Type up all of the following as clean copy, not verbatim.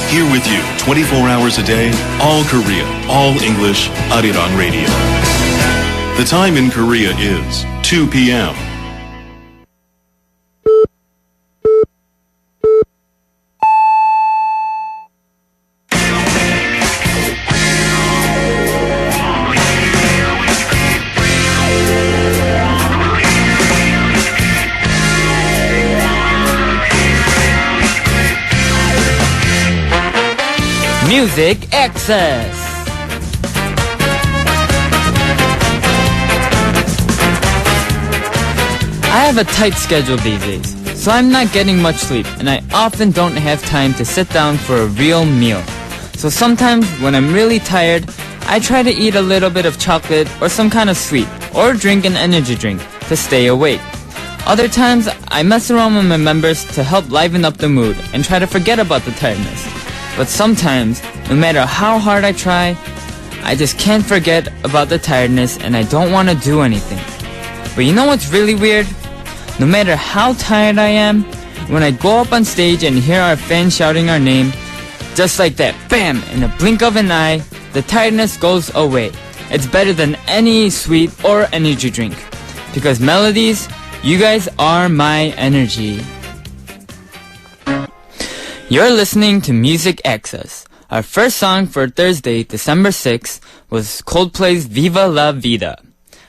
Here with you 24 hours a day, all Korea, all English, Arirang Radio. The time in Korea is 2 p.m. Music Access. I have a tight schedule these days, so I'm not getting much sleep, and I often don't have time to sit down for a real meal. So sometimes when I'm really tired, I try to eat a little bit of chocolate or some kind of sweet, or drink an energy drink to stay awake. Other times, I mess around with my members to help liven up the mood and try to forget about the tiredness. But sometimes, no matter how hard I try, I just can't forget about the tiredness and I don't want to do anything. But you know what's really weird? No matter how tired I am, when I go up on stage and hear our fans shouting our name, just like that, bam, in a blink of an eye, the tiredness goes away. It's better than any sweet or energy drink. Because melodies, you guys are my energy. You're listening to Music Access. Our first song for Thursday, December 6th, was Coldplay's Viva La Vida.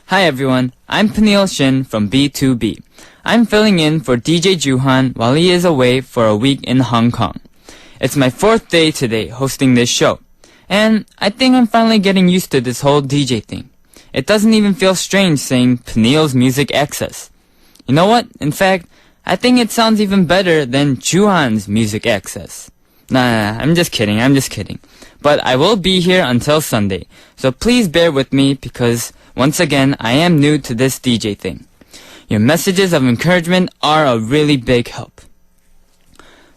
Hi everyone, I'm Peniel Shin from B2B. I'm filling in for DJ Juhan while he is away for a week in Hong Kong. It's my 4th day today hosting this show. And I think I'm finally getting used to this whole DJ thing. It doesn't even feel strange saying Peniel's Music Access. You know what? In fact, I think it sounds even better than Juhan's Music Access. Nah, I'm just kidding. But I will be here until Sunday, so please bear with me because, once again, I am new to this DJ thing. Your messages of encouragement are a really big help.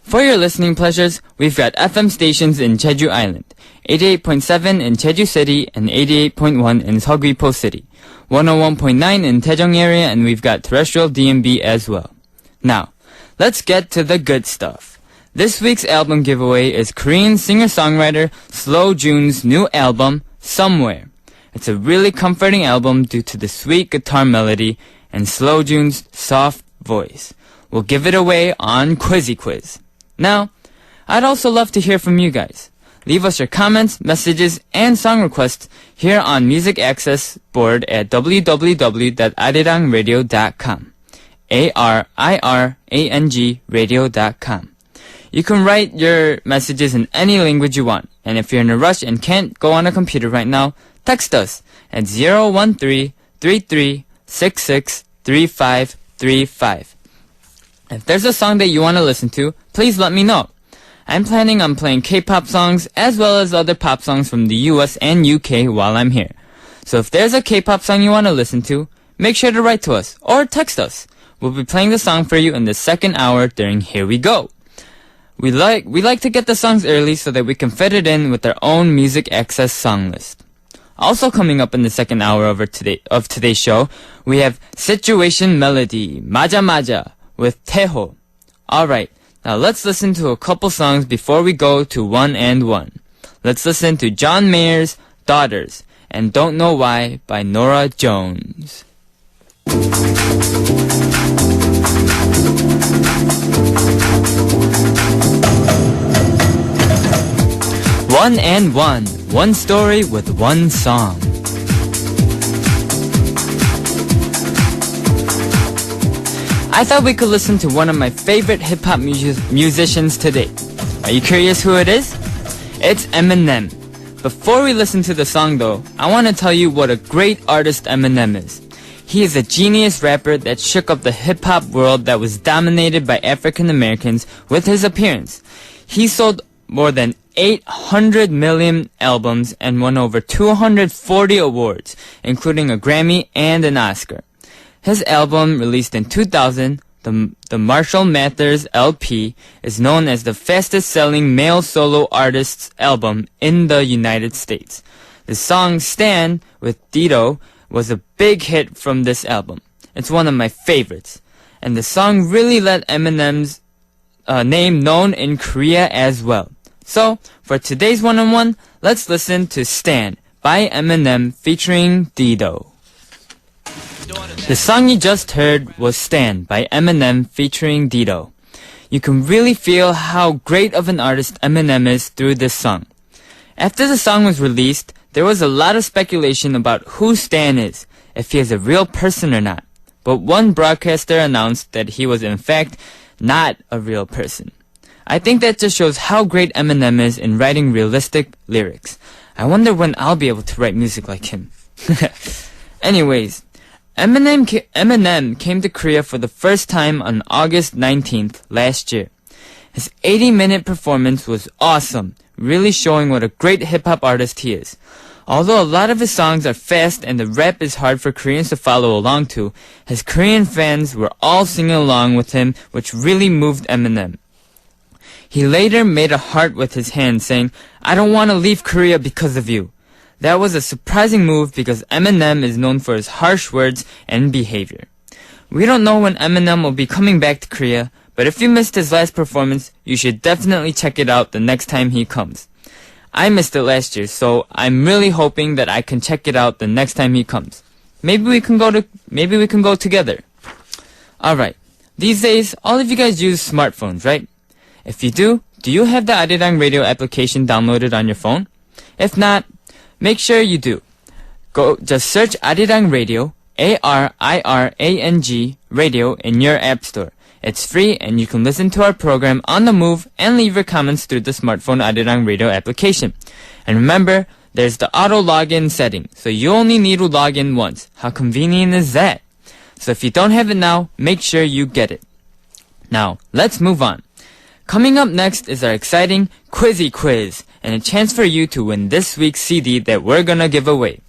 For your listening pleasures, we've got FM stations in Jeju Island, 88.7 in Jeju City and 88.1 in Seogwipo City, 101.9 in Daejeong area, and we've got terrestrial DMB as well. Now, let's get to the good stuff. This week's album giveaway is Korean singer-songwriter Slow Jun's new album, Somewhere. It's a really comforting album due to the sweet guitar melody and Slow Jun's soft voice. We'll give it away on Quizzy Quiz. Now, I'd also love to hear from you guys. Leave us your comments, messages, and song requests here on Music Access board at www.arirangradio.com. ARIRANG radio.com. You can write your messages in any language you want. And if you're in a rush and can't go on a computer right now, text us at 013-3366-3535. If there's a song that you want to listen to, please let me know. I'm planning on playing K-pop songs as well as other pop songs from the US and UK while I'm here. So if there's a K-pop song you want to listen to, make sure to write to us or text us. We'll be playing the song for you in the second hour during Here We Go. We like to get the songs early so that we can fit it in with our own Music Access song list. Also coming up in the second hour of today's show, we have Situation Melody, Maja Maja, with Taeho. Alright, now let's listen to a couple songs before we go to One and One. Let's listen to John Mayer's Daughters and Don't Know Why by Norah Jones. One and One. One story with one song. I thought we could listen to one of my favorite hip-hop musicians today. Are you curious who it is? It's Eminem. Before we listen to the song though, I want to tell you what a great artist Eminem is. He is a genius rapper that shook up the hip-hop world that was dominated by African Americans with his appearance. He sold more than 800 million albums and won over 240 awards, including a Grammy and an Oscar. His album, released in 2000, the Marshall Mathers LP, is known as the fastest-selling male solo artist's album in the United States. The song Stan with Dito was a big hit from this album. It's one of my favorites. And the song really let Eminem's name known in Korea as well. So, for today's one-on-one, let's listen to Stan by Eminem featuring Dido. The song you just heard was Stan by Eminem featuring Dido. You can really feel how great of an artist Eminem is through this song. After the song was released, there was a lot of speculation about who Stan is, if he is a real person or not. But one broadcaster announced that he was in fact not a real person. I think that just shows how great Eminem is in writing realistic lyrics. I wonder when I'll be able to write music like him. Anyways, Eminem came to Korea for the first time on August 19th last year. His 80-minute performance was awesome, really showing what a great hip-hop artist he is. Although a lot of his songs are fast and the rap is hard for Koreans to follow along to, his Korean fans were all singing along with him, which really moved Eminem. He later made a heart with his hand saying, "I don't want to leave Korea because of you." That was a surprising move because Eminem is known for his harsh words and behavior. We don't know when Eminem will be coming back to Korea, but if you missed his last performance, you should definitely check it out the next time he comes. I missed it last year, so I'm really hoping that I can check it out the next time he comes. Maybe we can go together. Alright, these days, all of you guys use smartphones, right? If you do you have the Arirang Radio application downloaded on your phone? If not, make sure you do. Just search Arirang Radio, ARIRANG Radio in your app store. It's free and you can listen to our program on the move and leave your comments through the smartphone Arirang Radio application. And remember, there's the auto login setting, so you only need to log in once. How convenient is that? So if you don't have it now, make sure you get it. Now, let's move on. Coming up next is our exciting Quizzy Quiz, and a chance for you to win this week's CD that we're gonna give away.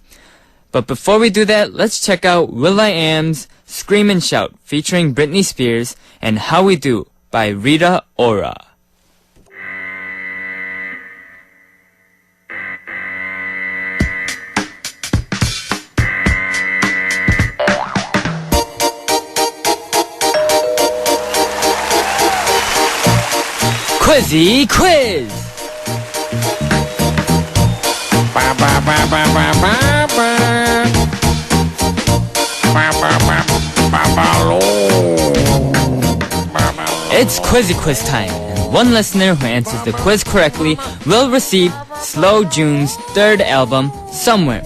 But before we do that, let's check out will.i.am's Scream and Shout featuring Britney Spears and How We Do by Rita Ora. Quizzy Quiz! It's Quizzy Quiz time, and one listener who answers the quiz correctly will receive Slow June's third album, Somewhere.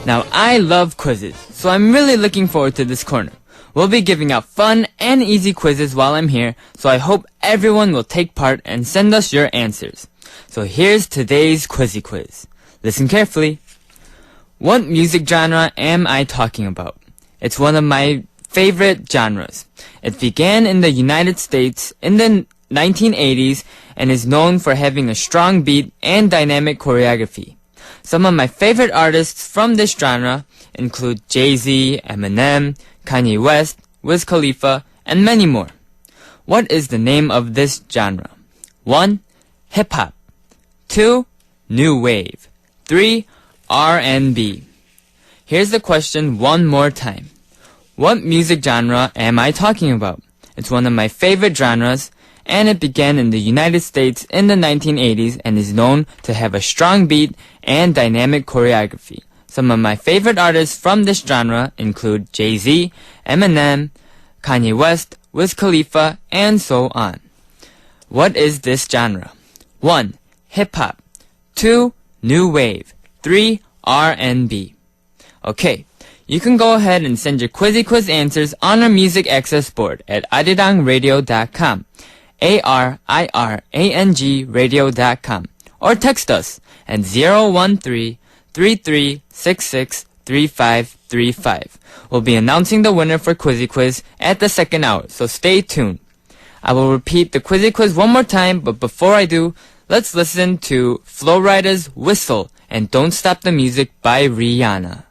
Now, I love quizzes, so I'm really looking forward to this corner. We'll be giving out fun and easy quizzes while I'm here, so I hope everyone will take part and send us your answers. So here's today's Quizzy Quiz. Listen carefully. What music genre am I talking about? It's one of my favorite genres. It began in the United States in the 1980s and is known for having a strong beat and dynamic choreography. Some of my favorite artists from this genre include Jay-Z, Eminem, Kanye West, Wiz Khalifa, and many more. What is the name of this genre? 1. Hip-hop. 2. New Wave. 3. R&B. Here's the question one more time. What music genre am I talking about? It's one of my favorite genres, and it began in the United States in the 1980s and is known to have a strong beat and dynamic choreography. Some of my favorite artists from this genre include Jay-Z, Eminem, Kanye West, Wiz Khalifa, and so on. What is this genre? 1. Hip-hop. 2. New Wave. 3. R&B. Okay, you can go ahead and send your Quizzy Quiz answers on our Music Access board at arirangradio.com, ARIRANG radio.com, or text us at 013-3366-3535. We'll be announcing the winner for Quizzy Quiz at the second hour, so stay tuned. I will repeat the Quizzy Quiz one more time, but before I do, let's listen to Flo Rida's Whistle and Don't Stop the Music by Rihanna.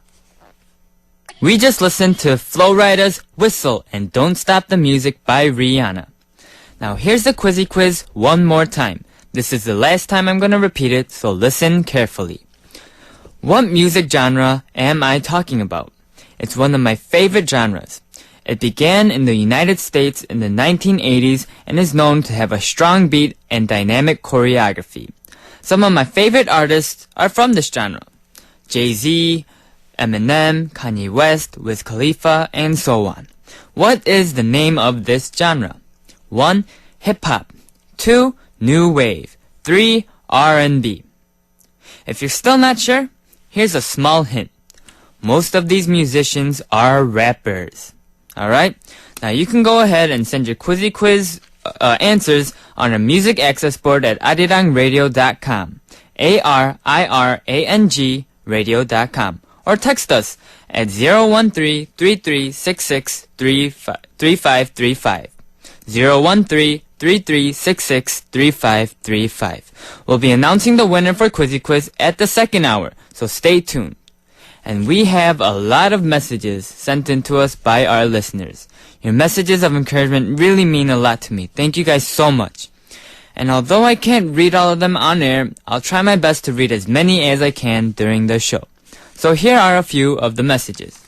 We just listened to Flo Rida's Whistle and Don't Stop the Music by Rihanna. Now here's the Quizzy Quiz one more time. This is the last time I'm gonna repeat it, so listen carefully. What music genre am I talking about? It's one of my favorite genres. It began in the United States in the 1980s and is known to have a strong beat and dynamic choreography. Some of my favorite artists are from this genre. Jay-Z, Eminem, Kanye West, Wiz Khalifa, and so on. What is the name of this genre? 1. Hip-hop. 2. New wave. 3. R&B. If you're still not sure, here's a small hint. Most of these musicians are rappers. Alright? Now you can go ahead and send your Quizzy Quiz answers on our music access board at arirangradio.com. ARIRANG radio.com. Or text us at 013-3366-3535. 013-3366-3535. We'll be announcing the winner for Quizzy Quiz at the second hour, so stay tuned. And we have a lot of messages sent in to us by our listeners. Your messages of encouragement really mean a lot to me. Thank you guys so much. And although I can't read all of them on air, I'll try my best to read as many as I can during the show. So here are a few of the messages.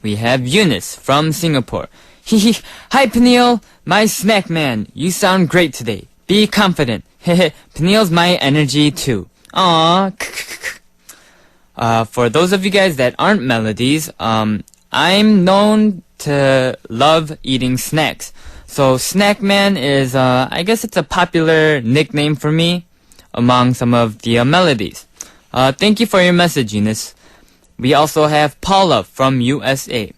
We have Eunice from Singapore. Hehe, hi Peniel, my snack man. You sound great today. Be confident. Hehe, Peniel's my energy too. Aww. For those of you guys that aren't melodies, I'm known to love eating snacks. So Snack Man is, I guess it's a popular nickname for me among some of the melodies. Thank you for your message, Eunice. We also have Paula from USA.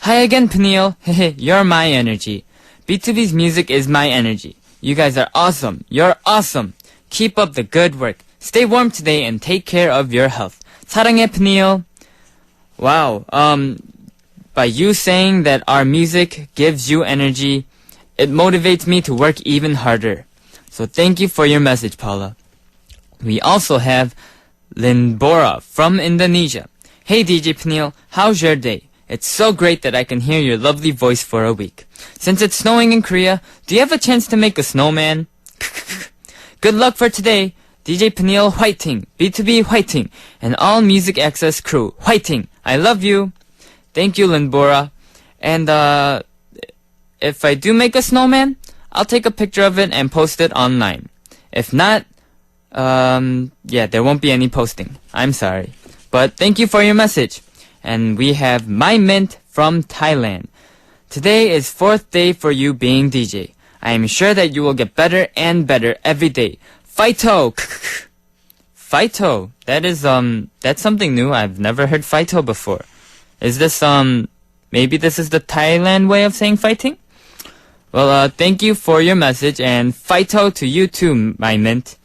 Hi again, Peniel. You're my energy. B2B's music is my energy. You guys are awesome. You're awesome. Keep up the good work. Stay warm today and take care of your health. 사랑해, Peniel. Wow. By you saying that our music gives you energy, it motivates me to work even harder. So thank you for your message, Paula. We also have Linbora from Indonesia. Hey DJ Peniel, how's your day? It's so great that I can hear your lovely voice for a week. Since it's snowing in Korea, do you have a chance to make a snowman? Good luck for today. DJ Peniel, whiting. B2B, whiting. And all Music Access crew, whiting. I love you. Thank you, Linbora. And, if I do make a snowman, I'll take a picture of it and post it online. If not, there won't be any posting. I'm sorry. But thank you for your message. And we have My Mint from Thailand. Today is 4th day for you being DJ. I am sure that you will get better and better every day. Fighto! Fighto. That's something new. I've never heard Fighto before. Is this, maybe this is the Thailand way of saying fighting? Well, thank you for your message and Fighto to you too, My Mint.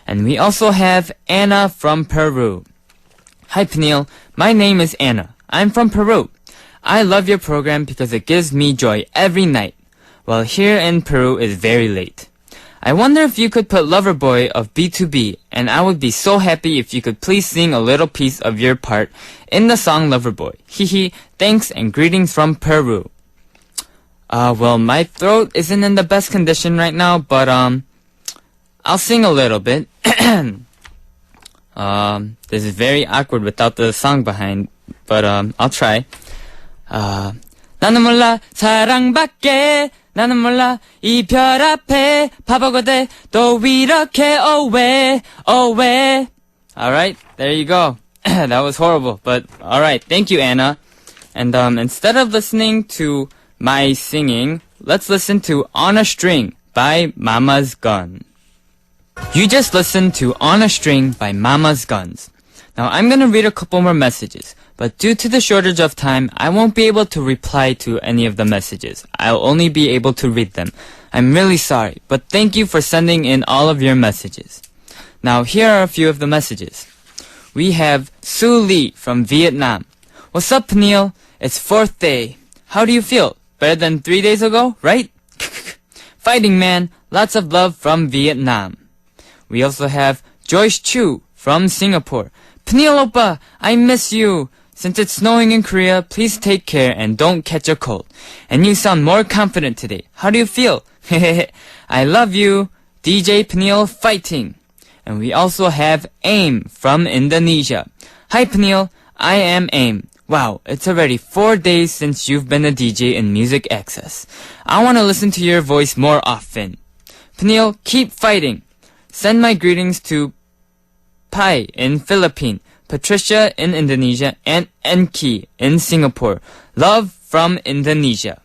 And we also have Anna from Peru. Hi Peniel, my name is Anna. I'm from Peru. I love your program because it gives me joy every night. Well, here in Peru is very late. I wonder if you could put Loverboy of B2B, and I would be so happy if you could please sing a little piece of your part in the song Loverboy. Hehe, thanks and greetings from Peru. Well, my throat isn't in the best condition right now, but, I'll sing a little bit. This is very awkward without the song behind, but, I'll try. 나는 몰라, 사랑밖에. 나는 몰라 이별 앞에 바보가 돼 또 이렇게 오해. Alright, there you go. That was horrible, but alright, thank you Anna. And instead of listening to my singing, let's listen to On a String by Mama's Gun. You just listened to On a String by Mama's Guns. Now I'm gonna read a couple more messages. But due to the shortage of time, I won't be able to reply to any of the messages. I'll only be able to read them. I'm really sorry, but thank you for sending in all of your messages. Now, here are a few of the messages. We have Sue Lee from Vietnam. What's up, Peniel? It's 4th day. How do you feel? Better than 3 days ago, right? Fighting man, lots of love from Vietnam. We also have Joyce Chu from Singapore. Peniel oppa, I miss you. Since it's snowing in Korea, please take care and don't catch a cold. And you sound more confident today. How do you feel? I love you. DJ Peniel fighting. And we also have AIM from Indonesia. Hi Peniel, I am AIM. Wow, it's already 4 days since you've been a DJ in Music Access. I want to listen to your voice more often. Peniel, keep fighting. Send my greetings to Pai in Philippines, Patricia in Indonesia, and Enki in Singapore. Love from Indonesia.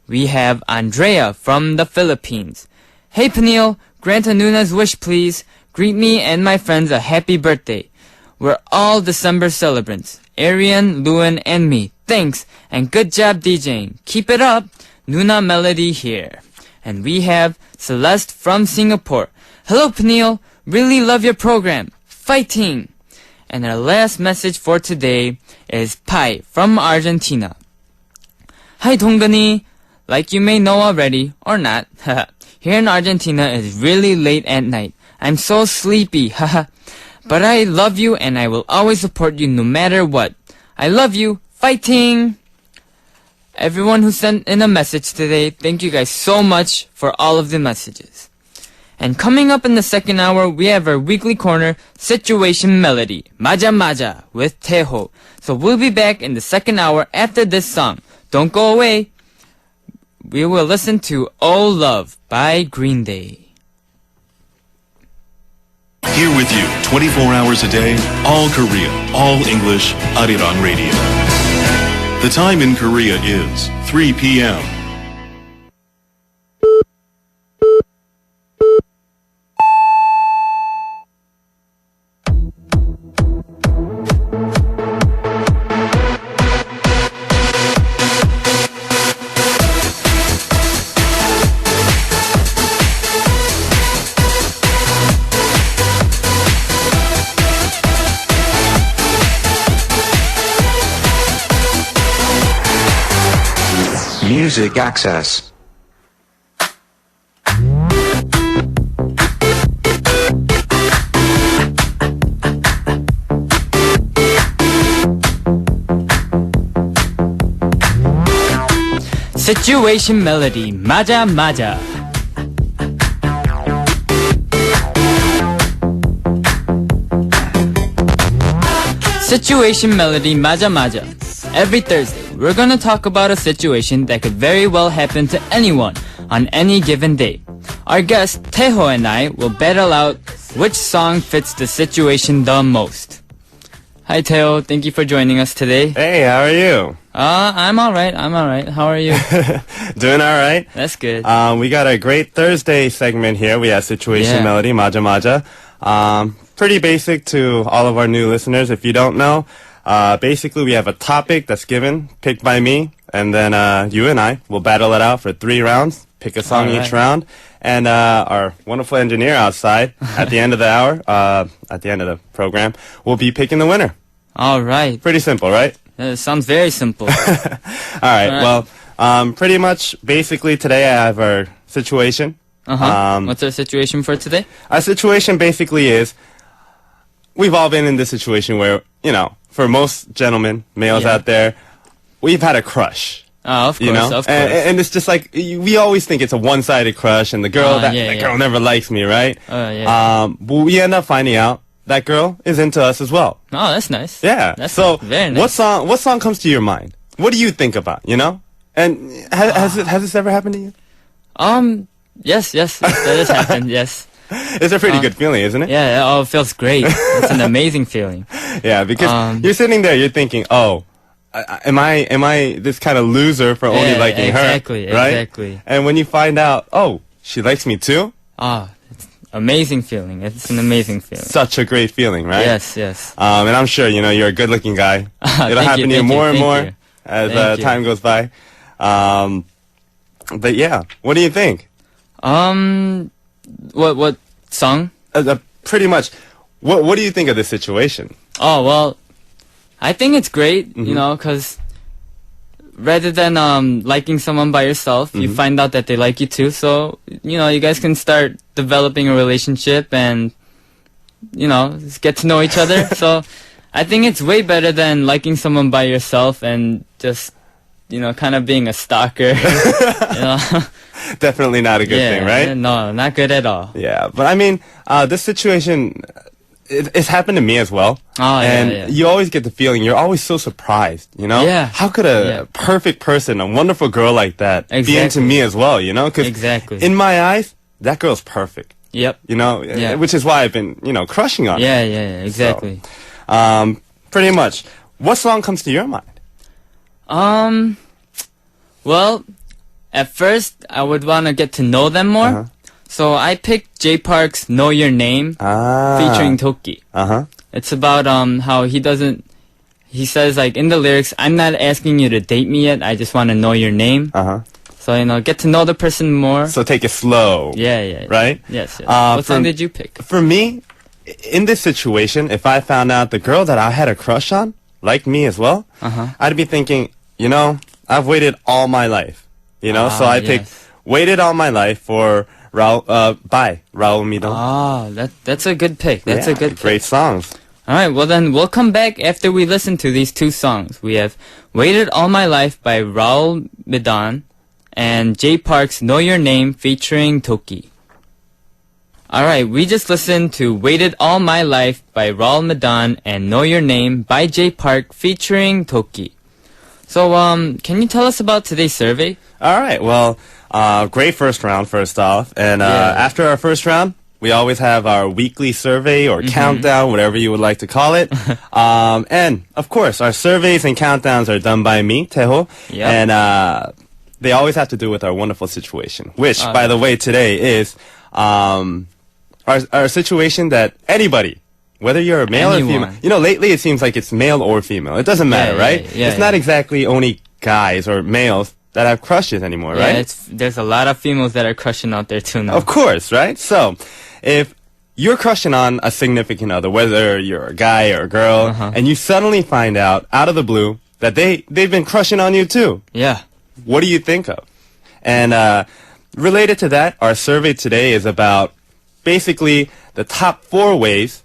We have Andrea from the Philippines. Hey Peniel, grant a Nuna's wish please. Greet me and my friends a happy birthday. We're all December celebrants. Arian, Luan, and me. Thanks, and good job DJing. Keep it up. Nuna Melody here. And we have Celeste from Singapore. Hello Peniel, really love your program. Fighting! And our last message for today is Pai from Argentina. Hi Dongani! Like you may know already, or not, here in Argentina it's really late at night. I'm so sleepy, but I love you and I will always support you no matter what. I love you, fighting! Everyone who sent in a message today, thank you guys so much for all of the messages. And coming up in the second hour, we have our weekly corner, Situation Melody, Maja Maja, with Teho. So we'll be back in the second hour after this song. Don't go away. We will listen to Oh Love by Green Day. Here with you 24 hours a day, all Korea, all English, Arirang Radio. The time in Korea is 3 p.m. Music Access. Situation Melody, Maja Maja. Situation Melody, Maja Maja. Every Thursday, we're gonna talk about a situation that could very well happen to anyone on any given day. Our guest, Teho, and I will battle out which song fits the situation the most. Hi Teho, thank you for joining us today. Hey, how are you? I'm alright, How are you? Doing alright. That's good. We got a great Thursday segment here. We have Situation Yeah. Melody, Maja Maja. Pretty basic to all of our new listeners. If you don't know, basically we have a topic that's given, picked by me, and then you and I will battle it out for 3 rounds, pick a song each round, and our wonderful engineer outside at the end of the hour, at the end of the program, will be picking the winner. Alright. Pretty simple, right? Sounds very simple. Alright, well, pretty much, basically today I have our situation. What's our situation for today? Our situation basically is, we've all been in this situation where, you know, for most gentlemen, males out there, we've had a crush. Oh, of course, You know? of course. And it's just like, we always think it's a one-sided crush, and the girl, that girl never likes me, right? But we end up finding out that girl is into us as well. Oh, that's nice. Yeah. That's so, very nice. what song comes to your mind? What do you think about, you know? And has this ever happened to you? Yes, that has happened, yes. It's a pretty good feeling, isn't it? Yeah, it feels great. It's an amazing feeling. Yeah, because you're sitting there, you're thinking, oh, am I this kind of loser for only liking her? Right? Exactly. And when you find out, oh, she likes me too? It's amazing feeling. It's an amazing feeling. Such a great feeling, right? Yes. And I'm sure, you know, you're a good-looking guy. It'll happen to you more and more as time goes by. But yeah, what do you think? What song? Pretty much, what do you think of this situation? Oh, well, I think it's great, you know, because rather than liking someone by yourself, you find out that they like you too. So, you know, you guys can start developing a relationship and, you know, just get to know each other. So, I think it's way better than liking someone by yourself and just, you know, kind of being a stalker. You know? Definitely not a good thing, right? No, not good at all. Yeah, but I mean, this situation, it's happened to me as well. And you always get the feeling, you're always so surprised, you know? Yeah. How could a perfect person, a wonderful girl like that be into me as well, you know? Because in my eyes, that girl's perfect. Yep. You know, Yeah. which is why I've been, crushing on Yeah, her. yeah, exactly. Pretty much. What song comes to your mind? Well, at first, I would want to get to know them more. Uh-huh. So I picked Jay Park's Know Your Name featuring Toki. Uh-huh. It's about how he says like in the lyrics, I'm not asking you to date me yet, I just want to know your name. Uh-huh. So, get to know the person more. So take it slow. Yeah, yeah. Right? Yes, yes. What song did you pick? For me, in this situation, if I found out the girl that I had a crush on liked me as well, I'd be thinking, I've waited all my life. So I picked Waited All My Life for by Raul Midon. Ah, that's a good pick. That's a good pick. Great songs. Alright, well then we'll come back after we listen to these two songs. We have Waited All My Life by Raul Midon and Jay Park's Know Your Name featuring Toki. Alright, we just listened to Waited All My Life by Raul Midon and Know Your Name by Jay Park featuring Toki. So, can you tell us about today's survey? Alright, well, great first round, first off. And after our first round, we always have our weekly survey or countdown, whatever you would like to call it. And, of course, our surveys and countdowns are done by me, Teho. Yep. And they always have to do with our wonderful situation, which, by the way, today is our situation that anybody, whether you're a male or female, lately it seems like it's male or female. It doesn't matter, right? Yeah, it's not exactly only guys or males that have crushes anymore, right? There's a lot of females that are crushing out there too now. Of course, right? So, if you're crushing on a significant other, whether you're a guy or a girl, and you suddenly find out of the blue that they've been crushing on you too, Yeah. what do you think of? And related to that, our survey today is about basically the top 4 ways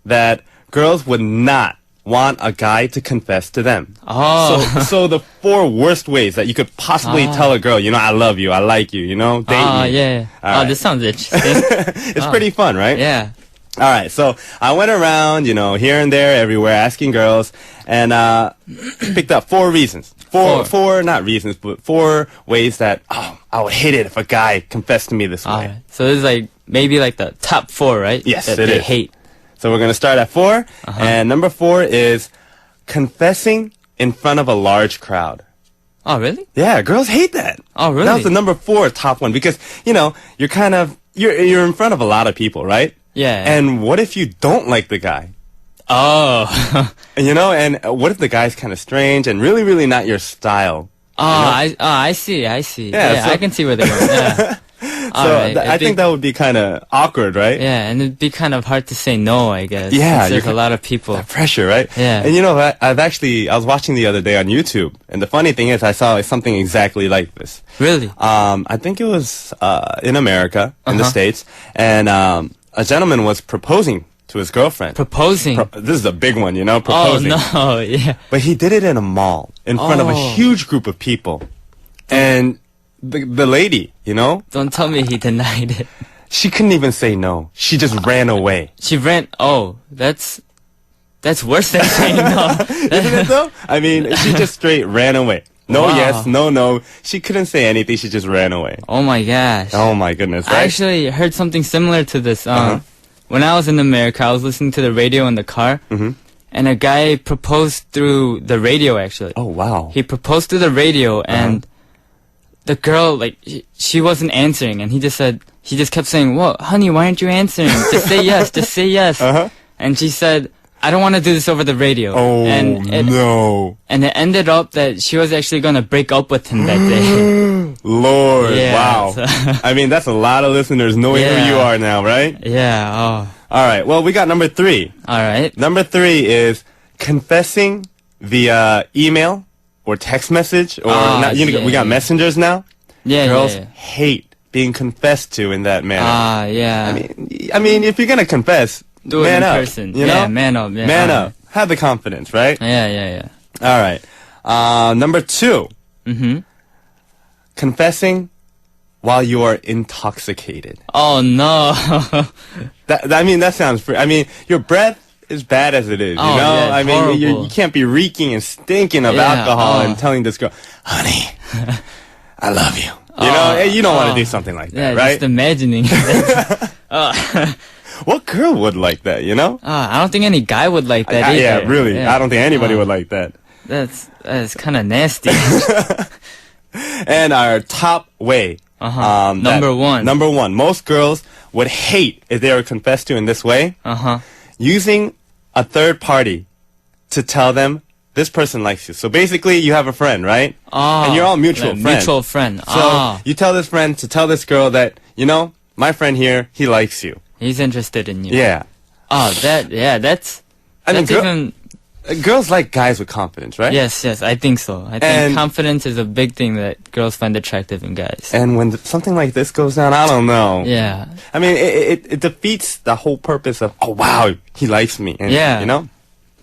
that girls would not want a guy to confess to them. Oh. So the 4 worst ways that you could possibly tell a girl, I love you, I like you, date me. Yeah. All right. This sounds interesting. It's pretty fun, right? Yeah. All right, so I went around, here and there, everywhere, asking girls, and picked up 4 reasons. Four, not reasons, but 4 ways that, I would hate it if a guy confessed to me this way. So this is maybe the top 4, right? Yes, that it they is. hate. So we're going to start at 4, and number 4 is confessing in front of a large crowd. Oh, really? Yeah, girls hate that. Oh, really? That was the number 4 top one because, you're kind of, you're in front of a lot of people, right? Yeah. And what if you don't like the guy? Oh. And what if the guy's kind of strange and really, really not your style? I see. Yeah, so- I can see where they're going. Yeah. I think that would be kind of awkward, right? Yeah, and it'd be kind of hard to say no, I guess. Yeah, since there's a lot of people. That pressure, right? Yeah. And I was watching the other day on YouTube, and the funny thing is I saw something exactly like this. Really? I think it was in America, in the States, and a gentleman was proposing to his girlfriend. Proposing? This is a big one, proposing. Oh, no, yeah. But he did it in a mall, in front of a huge group of people. And the lady, Don't tell me he denied it. she couldn't even say no. She just ran away. She ran. Oh, that's worse than saying no. Isn't it though? I mean, she just straight ran away. No, Wow. yes, no. She couldn't say anything. She just ran away. Oh my gosh. Oh my goodness. I Right? actually heard something similar to this. When I was in America, I was listening to the radio in the car, and a guy proposed through the radio. Actually, Oh wow. he proposed through the radio, and the girl she wasn't answering, and he just kept saying, "Well, honey, why aren't you answering? Just say yes, just say yes." And she said, "I don't want to do this over the radio." Oh no. And it ended up that she was actually gonna break up with him that day. Lord, Yeah, wow. so- I mean, that's a lot of listeners knowing who Yeah. you are now, right? Yeah. Oh. All right. Well, we got number 3. All right. Number 3 is confessing via email or text message or we got messengers now. Yeah. Girls Yeah. hate being confessed to in that manner. Yeah. I mean, if you're gonna confess, Do it man in up. person. You Yeah, know? man up. Yeah. Man up. Have the confidence, right? Yeah. All right. Number 2. Confessing while you are intoxicated. Oh no. That sounds free. I mean, your breath is bad as it is, you Oh, know? yeah, I mean, horrible. you can't be reeking and stinking of Yeah, alcohol oh. and telling this girl, honey, I love you. You know, you don't want to do something like that, Yeah, right? just imagining. What girl would like that, you know? I don't think any guy would like that either. Yeah, really. Yeah. I don't think anybody would like that. That's kind of nasty. And our top way. Number one. Number one. Most girls would hate if they were confessed to in this way. Using a third party to tell them this person likes you. So basically, you have a friend, right? And you're all mutual friends. Mutual friend. So you tell this friend to tell this girl that, you know, my friend here, he likes you. He's interested in you. Yeah. That's even... Girls like guys with confidence, right? Yes, I think so. I think confidence is a big thing that girls find attractive in guys. And when something like this goes down, I don't know. Yeah. I mean, it defeats the whole purpose of, oh, wow, he likes me. And, yeah. You know?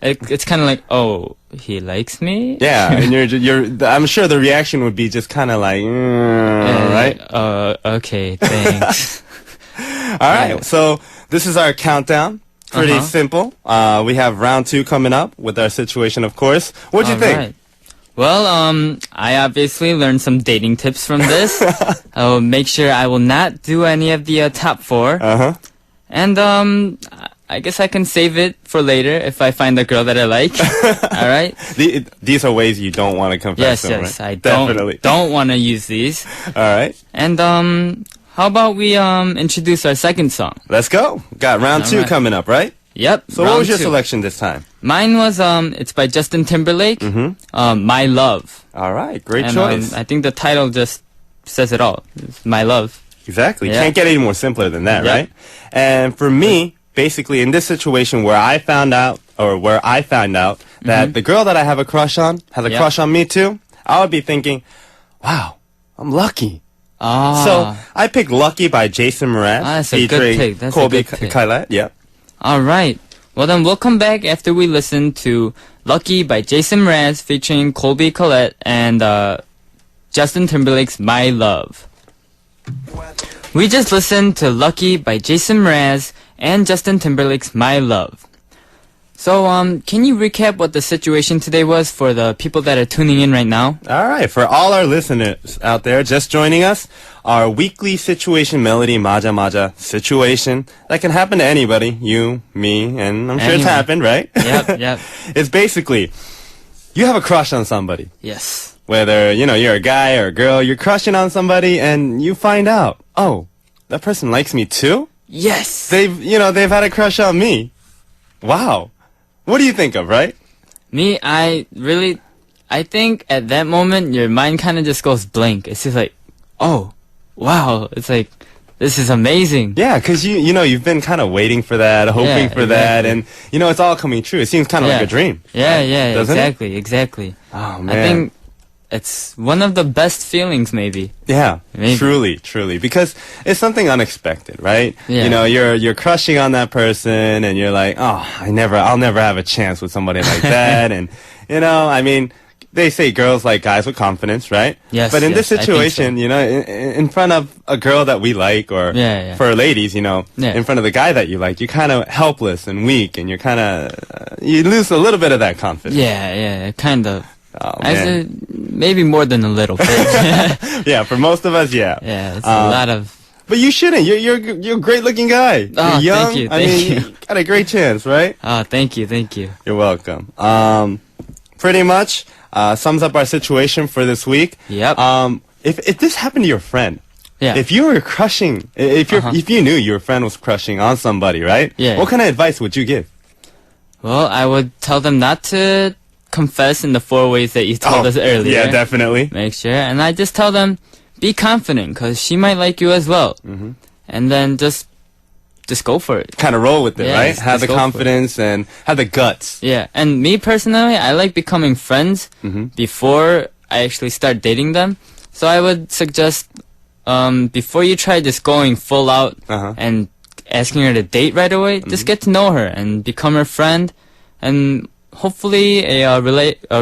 It's kind of like, oh, he likes me? Yeah, and I'm sure the reaction would be just kind of like, right? Okay, thanks. All right, so this is our countdown. Pretty simple. We have round 2 coming up with our situation, of course. What'd you think? Right. Well, I obviously learned some dating tips from this. I will make sure I will not do any of the top 4. And I guess I can save it for later if I find a girl that I like. All right. These are ways you don't want to confess them, yes, right? I Definitely don't want to use these. All right. And how about we introduce our second song? Let's go. Got round 2 coming up, right? Yep. So what was your 2. selection this time? Mine was it's by Justin Timberlake. My Love. All right, great and, choice. I think the title just says it all. It's My Love. Exactly. Yeah. Can't get any more simpler than that, Yep. right? And for me, basically in this situation where I found out that the girl that I have a crush on has a crush on me too, I would be thinking, wow, I'm lucky. So I picked Lucky by Jason Mraz. That's a good pick. That's Colby a good pick. Kylat. Yep. All right. Well, then we'll come back after we listen to Lucky by Jason Mraz featuring Colby Collette and Justin Timberlake's My Love. We just listened to Lucky by Jason Mraz and Justin Timberlake's My Love. So, can you recap what the situation today was for the people that are tuning in right now? All right, for all our listeners out there just joining us, our weekly situation melody, Maja Maja situation, that can happen to anybody, you, me, and I'm sure it's happened, right? Yep. It's basically, you have a crush on somebody. Yes. Whether, you know, you're a guy or a girl, you're crushing on somebody and you find out, oh, that person likes me too? Yes. They've had a crush on me. Wow. What do you think of, right? Me, I think at that moment, your mind kind of just goes blank. It's just like, oh, wow. It's like, this is amazing. Yeah, because you've been kind of waiting for that, hoping for that, and, it's all coming true. It seems kind of like a dream. Yeah, right? Exactly. Oh, man. I think it's one of the best feelings, maybe. Yeah, maybe. Truly, because it's something unexpected, right? Yeah. You're crushing on that person, and you're like, oh, I'll never have a chance with somebody like that, and I mean, they say girls like guys with confidence, right? Yes. But in this I think situation, so. In front of a girl that we like, or for ladies, in front of the guy that you like, you're kind of helpless and weak, and you're kind of you lose a little bit of that confidence. Yeah, kind of. Oh, man. Maybe more than a little bit. Yeah, for most of us, yeah. Yeah, it's a lot of... But you shouldn't. You're a great-looking guy. Oh, you're young. thank you. You got a great chance, right? Oh, thank you. You're welcome. Pretty much sums up our situation for this week. Yep. If this happened to your friend, yeah. If you were crushing, if you knew your friend was crushing on somebody, right? Yeah. What kind of advice would you give? Well, I would tell them not to confess in the 4 ways that you told us earlier. Yeah, definitely. Make sure. And I just tell them, be confident, because she might like you as well. Mm-hmm. And then just go for it. Kind of roll with it, right? Have the go confidence and have the guts. Yeah. And me personally, I like becoming friends before I actually start dating them. So I would suggest, before you try just going full out and asking her to date right away, just get to know her and become her friend, and hopefully a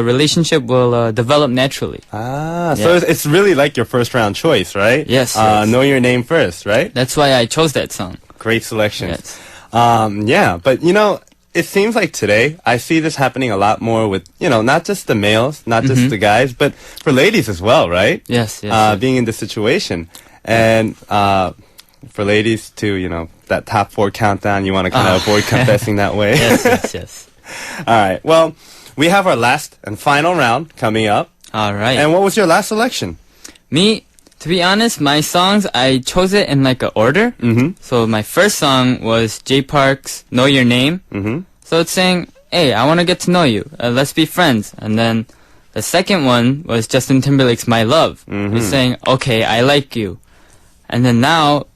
relationship will develop naturally. So it's really like your first round choice, right? Yes. Know your name first, right? That's why I chose that song. Great selection. Yes. Yeah, but it seems like today, I see this happening a lot more with, not just the males, not just the guys, but for ladies as well, right? Yes, yes. Being in this situation. And for ladies too, that top 4 countdown, you want to kind of avoid confessing that way. Yes. All right. Well, we have our last and final round coming up. All right. And what was your last selection? Me, to be honest, my songs, I chose it in like an order. Mm-hmm. So my first song was Jay Park's Know Your Name. Mm-hmm. So it's saying, hey, I want to get to know you. Let's be friends. And then the second one was Justin Timberlake's My Love. It's saying, okay, I like you. And then now,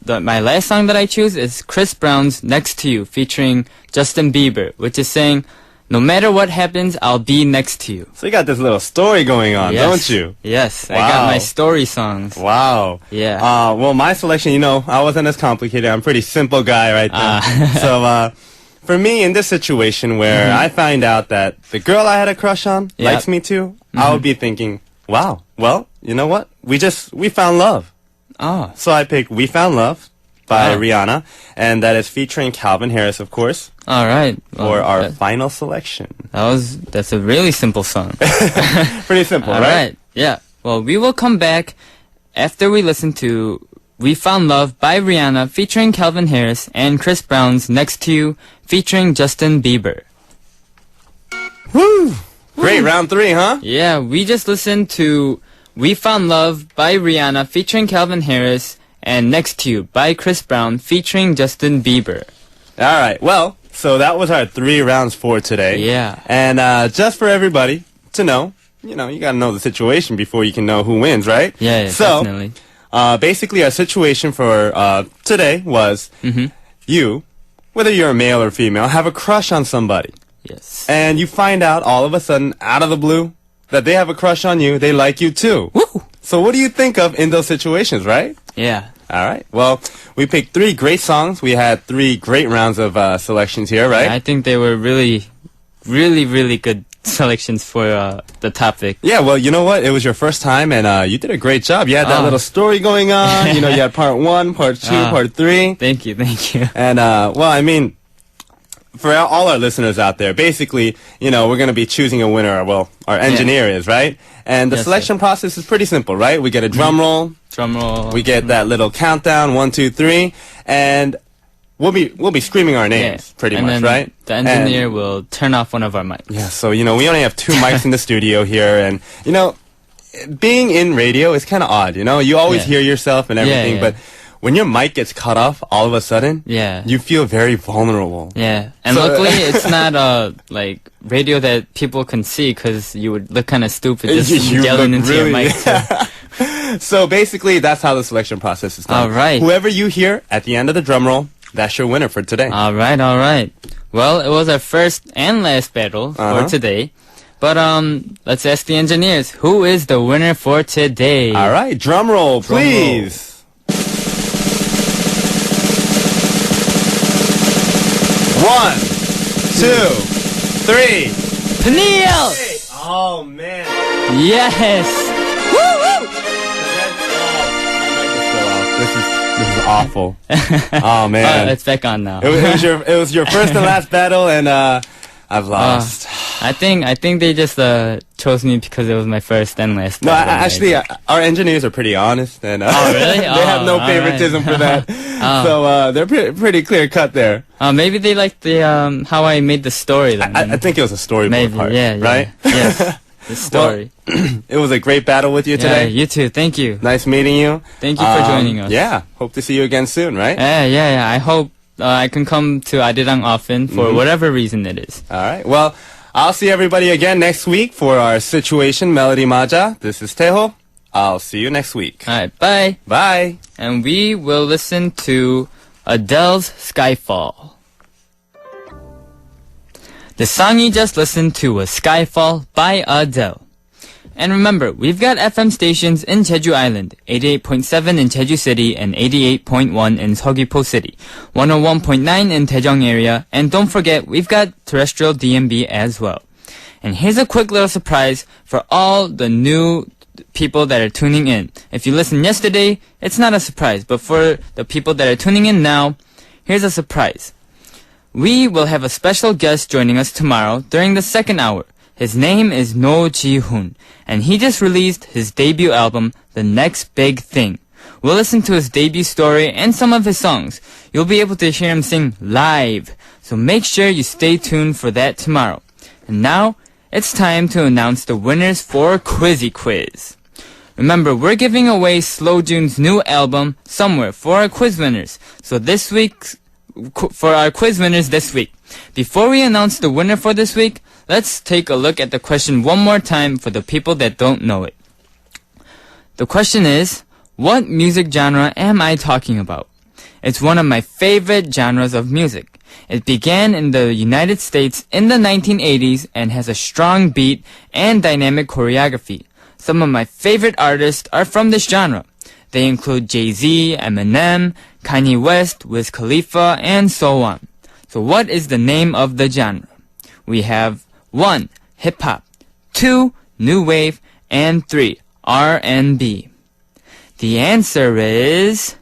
my last song that I choose is Chris Brown's Next to You featuring Justin Bieber, which is saying, no matter what happens, I'll be next to you. So you got this little story going on, don't you? Yes, Wow. I got my story songs. Wow. Yeah. Well, my selection, I wasn't as complicated. I'm a pretty simple guy right there. So, for me, in this situation where I find out that the girl I had a crush on likes me too, I would be thinking, wow, well, you know what? We found love. Oh. So I picked We Found Love by Rihanna, and that is featuring Calvin Harris, of course, All right. for our final selection. That's a really simple song. Pretty simple, All right. Yeah. Well, we will come back after we listen to We Found Love by Rihanna featuring Calvin Harris and Chris Brown's Next to You featuring Justin Bieber. Woo! Great, round 3, huh? Yeah, we just listened to We Found Love by Rihanna featuring Calvin Harris and Next to You by Chris Brown featuring Justin Bieber. All right. Well, so that was our 3 rounds for today. Yeah. And just for everybody to know, you got to know the situation before you can know who wins, right? Yeah, so, definitely. Basically, our situation for today was you, whether you're a male or female, have a crush on somebody. Yes. And you find out all of a sudden, out of the blue, that they have a crush on you, they like you too. Woo! So what do you think of in those situations, right? Yeah. All right. Well, we picked 3 great songs. We had 3 great rounds of selections here, right? I think they were really, really, really good selections for the topic. Yeah, well, you know what? It was your first time, and you did a great job. You had that little story going on. You had part 1, part 2, part 3. Thank you. And, well, I mean, for all our listeners out there, basically, we're going to be choosing a winner. Well, our engineer is, right? And the selection process is pretty simple, right? We get a drum roll. Drum roll. We get that little countdown, 1, 2, 3, and we'll be screaming our names, pretty and much, then right? The engineer will turn off one of our mics. Yeah, so, we only have 2 mics in the studio here, and, being in radio is kind of odd, You always hear yourself and everything, but when your mic gets cut off all of a sudden, you feel very vulnerable. Yeah, and luckily it's not like radio that people can see because you would look kind of stupid just yelling into your mic. So basically, that's how the selection process is done. All right. Whoever you hear at the end of the drum roll, that's your winner for today. All right. Well, it was our first and last battle for today. But let's ask the engineers, who is the winner for today? All right, drum roll, please. 1, 2, 3. Peniel! Oh man. Yes! This is awful. Oh man. It's back on now. It was your first and last battle, and I've lost. I think they just chose me because it was my first and last. No, actually, our engineers are pretty honest, and oh really? they have no favoritism for that. So they're pretty clear cut there. Maybe they liked the how I made the story. Then I think it was a storyboard maybe, part, yeah, right? Yes, the story. Well, it was a great battle with you today. You too. Thank you. Nice meeting you. Thank you for joining us. Yeah, hope to see you again soon, right? Yeah. I hope I can come to Arirang often for whatever reason it is. All right. Well, I'll see everybody again next week for our Situation Melody Maja. This is Teho. I'll see you next week. All right. Bye. Bye. And we will listen to Adele's Skyfall. The song you just listened to was Skyfall by Adele. And remember, we've got FM stations in Jeju Island, 88.7 in Jeju City and 88.1 in Seogwipo City, 101.9 in Daejeong area, and don't forget, we've got terrestrial DMB as well. And here's a quick little surprise for all the new people that are tuning in. If you listened yesterday, it's not a surprise, but for the people that are tuning in now, here's a surprise. We will have a special guest joining us tomorrow during the second hour. His name is No Ji-hoon, and he just released his debut album, The Next Big Thing. We'll listen to his debut story and some of his songs. You'll be able to hear him sing live, so make sure you stay tuned for that tomorrow. And now, it's time to announce the winners for Quizzy Quiz. Remember, we're giving away Slow June's new album, Somewhere, for our quiz winners. So for our quiz winners this week. Before we announce the winner for this week, let's take a look at the question one more time for the people that don't know it. The question is, what music genre am I talking about? It's one of my favorite genres of music. It began in the United States in the 1980s and has a strong beat and dynamic choreography. Some of my favorite artists are from this genre. They include Jay-Z, Eminem, Kanye West, Wiz Khalifa, and so on. So what is the name of the genre? We have 1. Hip-hop, 2. New wave, and 3. R&B. The answer is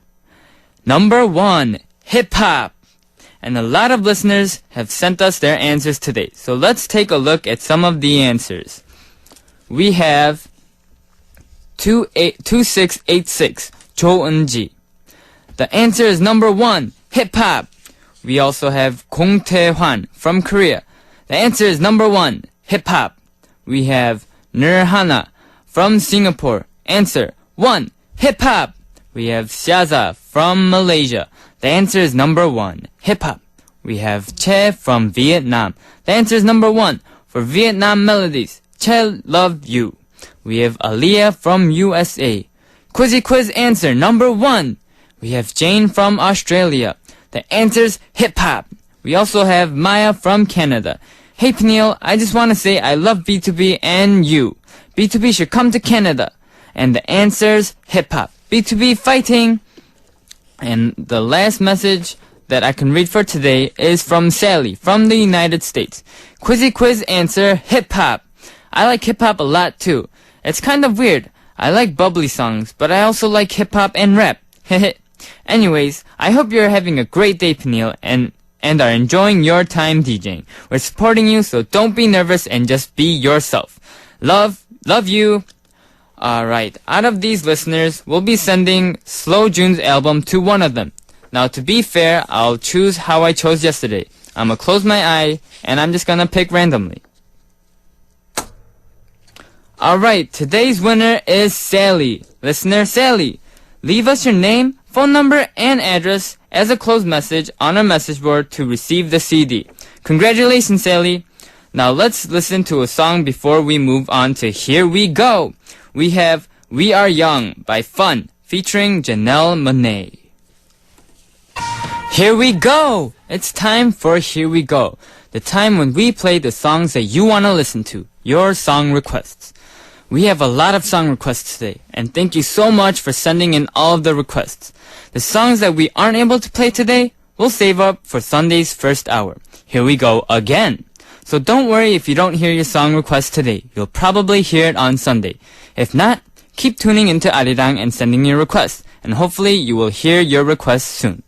number 1, hip-hop. And a lot of listeners have sent us their answers today. So let's take a look at some of the answers. We have 2686, Jo Eun-ji. The answer is number 1, hip-hop. We also have Kong Tae-hwan from Korea. The answer is number 1, hip-hop. We have Nurhana from Singapore. Answer 1, hip-hop. We have Xiaza from Malaysia. The answer is number 1, hip-hop. We have Che from Vietnam. The answer is number 1, for Vietnam melodies. Che love you. We have Aliyah from USA. Quizzy quiz answer number 1. We have Jane from Australia. The answer's hip-hop. We also have Maya from Canada. Hey Peniel, I just want to say I love B2B and you. B2B should come to Canada. And the answer's hip-hop. B2B fighting! And the last message that I can read for today is from Sally from the United States. Quizzy quiz answer, hip-hop. I like hip-hop a lot too. It's kind of weird. I like bubbly songs, but I also like hip-hop and rap. Anyways, I hope you're having a great day, Peniel, and are enjoying your time DJing. We're supporting you, so don't be nervous and just be yourself. Love you. Alright, out of these listeners, we'll be sending Slow June's album to one of them. Now, to be fair, I'll choose how I chose yesterday. I'm gonna close my eye, and I'm just gonna pick randomly. Alright, today's winner is Sally. Listener Sally, leave us your name, phone number, and address as a closed message on our message board to receive the CD. Congratulations, Sally. Now let's listen to a song before we move on to Here We Go. We have We Are Young by Fun featuring Janelle Monáe. Here we go! It's time for Here We Go, the time when we play the songs that you want to listen to, your song requests. We have a lot of song requests today, and thank you so much for sending in all of the requests. The songs that we aren't able to play today, we'll save up for Sunday's first hour. Here we go again! So don't worry if you don't hear your song request today. You'll probably hear it on Sunday. If not, keep tuning into Arirang and sending your requests, and hopefully you will hear your request soon.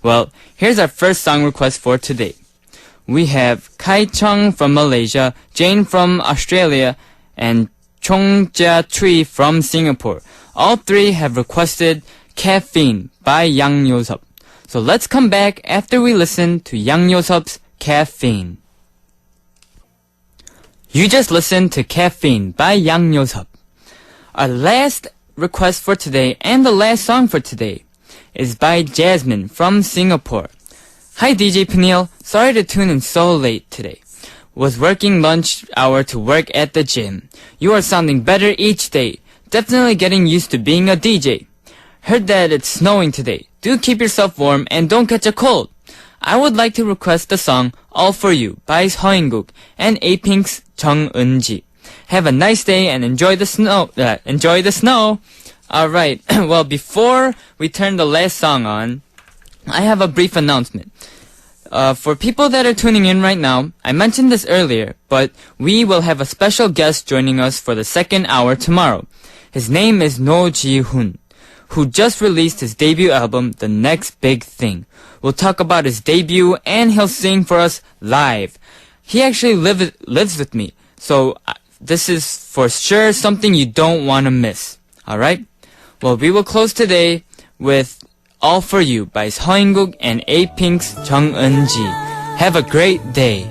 Well, here's our first song request for today. We have Kai Chung from Malaysia, Jane from Australia, and Chong Jia Chui from Singapore. All three have requested Caffeine by Yang Yo-seop. So let's come back after we listen to Yang Yo-seop's Caffeine. You just listened to Caffeine by Yang Yo-seop. Our last request for today and the last song for today is by Jasmine from Singapore. Hi DJ Peniel, sorry to tune in so late today. Was working lunch hour to work at the gym. You are sounding better each day. Definitely getting used to being a DJ. Heard that it's snowing today. Do keep yourself warm and don't catch a cold. I would like to request the song All For You by Seoingguk and A-Pink's Jung Eun-ji. Have a nice day and enjoy the snow. Alright, well before we turn the last song on, I have a brief announcement. For people that are tuning in right now, I mentioned this earlier, but we will have a special guest joining us for the second hour tomorrow. His name is No Ji-hoon. who just released his debut album, The Next Big Thing. We'll talk about his debut, and he'll sing for us live. He actually lives with me, so this is for sure something you don't want to miss. Alright? Well, we will close today with All For You by Seo In-guk and A-Pink's Jung Eun-ji. Have a great day.